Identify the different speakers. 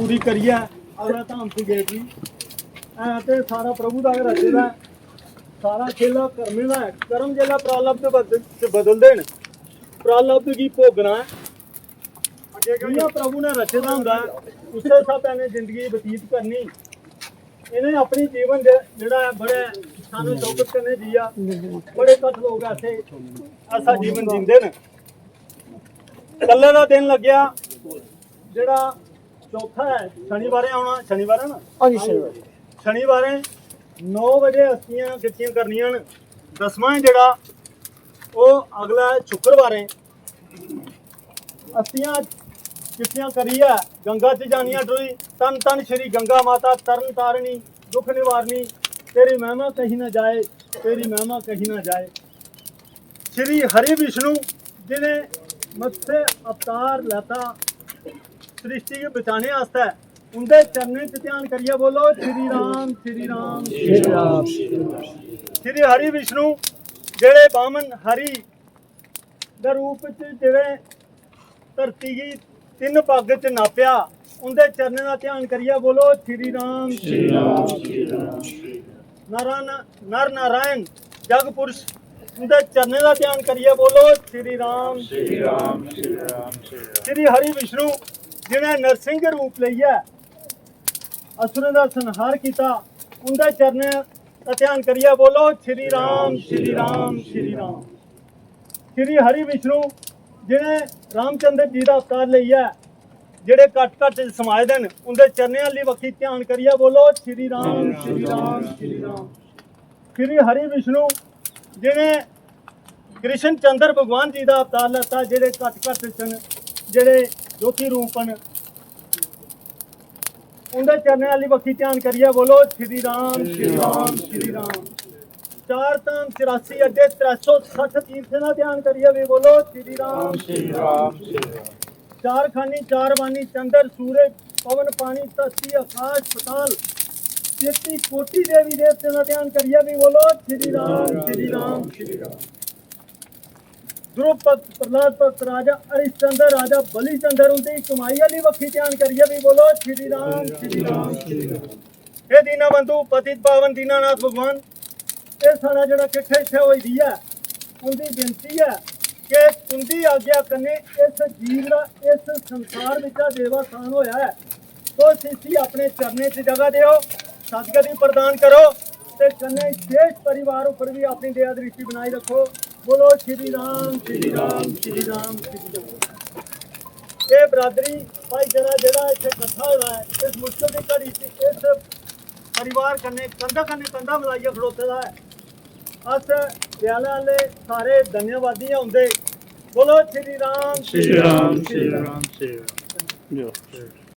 Speaker 1: पूरी करिए अगला धाम से गए जी ते सारा प्रभु का रचे दा सारा खेला कर्मे दा है कर्म जेल्लै प्रारब्ध च बदलदे न प्रारब्ध गी भोगना जियां प्रभु ने रचे दा हुंदा उस हिसाब ने जिंदगी बतीत करनी इन्हें अपनी जीवन जेड़ा है बड़े सानू शौकत कन्नै जिया बड़े घट लोग ऐसा जीवन जींदे न कल्ले दा दिन लग्या जेड़ा चौथा है शनिवारें आना शनिवार है ना हाँ जी शनिवारें 9 बजे अस्थियां किट्ठियां करनियां न 10वां जेड़ा वो अगला शुक्रवारें अस्थियां किट्ठियां करिए गंगा च जानियां टुरी तन तन श्री गंगा माता तरन तारणी दुख निवारणी तेरी महिमा कहीं न जाए तेरी महिमा कहीं न जाए श्री हरि विष्णु जिन्हें मत्स्य अवतार लैता सृष्टि गी बचाने आस्तै उंदे चरणें च ध्यान करिए बोलो श्री राम श्री राम श्री राम श्री हरि विष्णु जेड़े बामन हरि दे रूप च जेड़े धरती गी 3 भाग च नाप्या उंदे चरणें दा ध्यान करिए बोलो श्री राम श्री राम नर नारायण जग पुरुष उनके चरणें का ध्यान करिए बोलो श्री राम श्री राम श्री राम श्री हरि विष्णु जिन्हें नरसिंह रूप लिया असुरों का संहार किया उनके चरणें का ध्यान करिए बोलो श्री राम श्री राम श्री राम श्री हरि विष्णु जिन्हें रामचंद्र जी का अवतार लिया जेड़े घट घट समाए दे उनके चरणें वाली बखी ध्यान करिए बोलो श्री राम श्री राम श्री राम श्री हरि विष्णु जिन्हें कृष्ण चंद्र भगवान जी का अवतार लैता जेड़े घट घट च जेड़े जोखी रूप न उनके चरणें वाली बखी ध्यान करिए बोलो श्री राम श्री राम श्री राम 4 धाम 84 अड्डे 360 तीर्थों का ध्यान करिए भी बोलो श्री राम श्री राम 4 खानी 4 वाणी चंद्र सूरज पवन पानी धरती आकाश पताल 33 कोटि देवी देवते का ध्यान करिए भी बोलो श्री राम श्री राम श्री राम ध्रुव भक्त प्रहलाद भक्त राजा हरिश्चंद्र राजा बलिचंद्र उनकी कमाई वाली बखी ध्यान करिए भी बोलो श्री राम श्री राम श्री राम हे दीना बंधु पतित पावन दीनानाथ भगवान ये सारा जड़ा किट्ठे इत्थे होई दी है उनकी बेनती है कि तुंदी आज्ञा कन्ने इस जीव का इस संसार विच देवास्थान होया है तो इसी अपने चरणें च जगह दिओ सदगति प्रदान करो ते कन्ने शेष परिवार उपर भी अपनी दया दृष्टि बनाई रखो बोलो श्री राम श्री राम श्री राम श्री राम ये बरादरी भाईचारा जड़ा इत्थे इकट्ठा होया है इस मुश्किल की घड़ी इस परिवार कन्ने कंधा मिलाइए खड़ोते दा है अस दयाले वाले सारे धन्यवादी होंदे बोलो श्री राम श्री राम श्री राम श्री राम